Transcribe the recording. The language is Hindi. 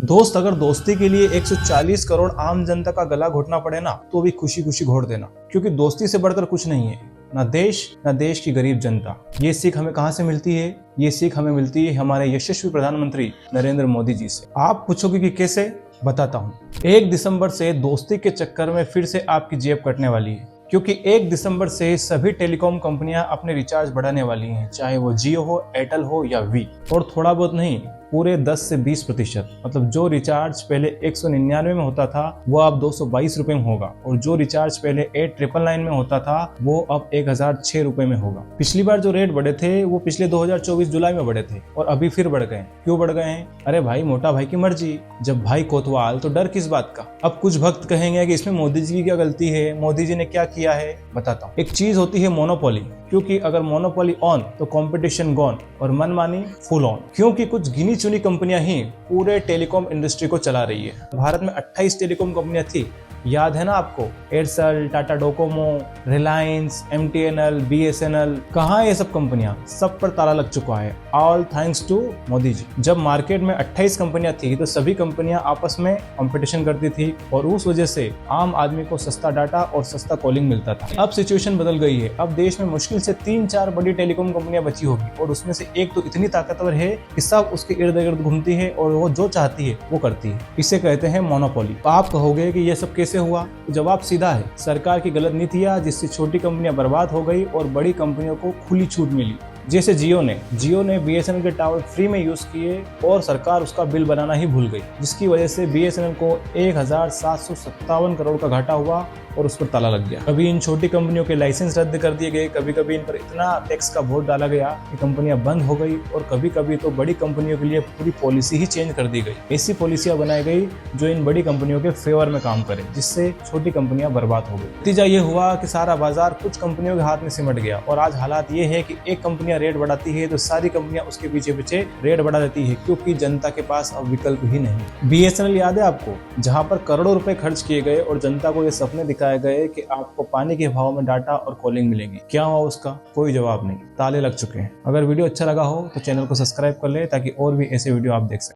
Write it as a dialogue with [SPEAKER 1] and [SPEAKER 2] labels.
[SPEAKER 1] दोस्त, अगर दोस्ती के लिए 140 करोड़ आम जनता का गला घोटना पड़े ना, तो भी खुशी खुशी घोट देना, क्योंकि दोस्ती से बढ़कर कुछ नहीं है। ना देश की गरीब जनता। ये सीख हमें कहां से मिलती है? ये सीख हमें मिलती है हमारे यशस्वी प्रधानमंत्री नरेंद्र मोदी जी से। आप पूछोगे कि कैसे? बताता हूँ। 1 दिसंबर से दोस्ती के चक्कर में फिर से आपकी जेब कटने वाली है, क्योंकि 1 दिसंबर से सभी टेलीकॉम कंपनियां अपने रिचार्ज बढ़ाने वाली हैं, चाहे वो जियो हो, एयरटेल हो या वी। और थोड़ा बहुत नहीं, पूरे 10 से 20%। मतलब जो रिचार्ज पहले 199 में होता था वो अब 222 रुपए में होगा, और जो रिचार्ज पहले 8999 में होता था वो अब 1006 रुपए में होगा। पिछली बार जो रेट बढ़े थे वो पिछले 2024 जुलाई में बढ़े थे, और अभी फिर बढ़ गए। क्यों बढ़ गए हैं? अरे भाई, मोटा भाई की मर्जी। जब भाई कोतवाल तो डर किस बात का? अब कुछ भक्त कहेंगे कि इसमें मोदी जी की क्या गलती है, मोदी जी ने क्या किया है। बताता हूँ। एक चीज होती है मोनोपोली, क्योंकि अगर मोनोपोली ऑन तो कंपटीशन गॉन, और मनमानी फुल ऑन, क्योंकि कुछ गिनी चुनी कंपनियां ही पूरे टेलीकॉम इंडस्ट्री को चला रही है। भारत में 28 टेलीकॉम कंपनियां थी, याद है ना आपको? Aircel, Tata Docomo, Reliance, MTNL, BSNL. कहाँ ये सब कंपनियां? सब पर ताला लग चुका है, all thanks to Modi ji. जब मार्केट में 28 कंपनियां थी तो सभी कंपनियां आपस में कंपटीशन करती थी, और उस वजह से आम आदमी को सस्ता डाटा और सस्ता कॉलिंग मिलता था। अब सिचुएशन बदल गई है। अब देश में मुश्किल से 3-4 बड़ी टेलीकॉम कंपनियां बची होगी, और उसमें से एक तो इतनी ताकतवर है कि सब उसके इर्द गिर्द घूमती है, और वो जो चाहती है वो करती है। इसे कहते हैं मोनोपोली। आप कहोगे कि ये सब कैसे हुआ? तो जवाब सीधा है, सरकार की गलत नीतियां, जिससे छोटी कंपनियां बर्बाद हो गई और बड़ी कंपनियों को खुली छूट मिली। जैसे जियो ने बीएसएनएल के टावर फ्री में यूज किए, और सरकार उसका बिल बनाना ही भूल गई, जिसकी वजह से बीएसएनएल को 1757 करोड़ का घाटा हुआ और उस पर ताला लग गया। कभी इन छोटी कंपनियों के लाइसेंस रद्द कर दिए गए, कभी कभी इन पर इतना टैक्स का बोझ डाला गया कि कंपनियां बंद हो गई, और कभी कभी तो बड़ी कंपनियों के लिए पूरी पॉलिसी ही चेंज कर दी गई। ऐसी पॉलिसियां बनाई गई जो इन बड़ी कंपनियों के फेवर में काम करे, जिससे छोटी कंपनियां बर्बाद हो गई। नतीजा ये हुआ कि सारा बाजार कुछ कंपनियों के हाथ में सिमट गया, और आज हालात ये है कि एक कंपनियां रेट बढ़ाती है तो सारी कंपनियां उसके पीछे पीछे रेट बढ़ा देती है, क्योंकि जनता के पास अब विकल्प ही नहीं। बीएसएनएल याद है आपको? जहां पर करोड़ों रुपए खर्च किए गए और जनता को ये सपने दिखाए गए कि आपको पानी के भाव में डाटा और कॉलिंग मिलेगी। क्या हुआ उसका? कोई जवाब नहीं, ताले लग चुके हैं। अगर वीडियो अच्छा लगा हो तो चैनल को सब्सक्राइब कर ले, ताकि और भी ऐसे वीडियो आप देख सकें।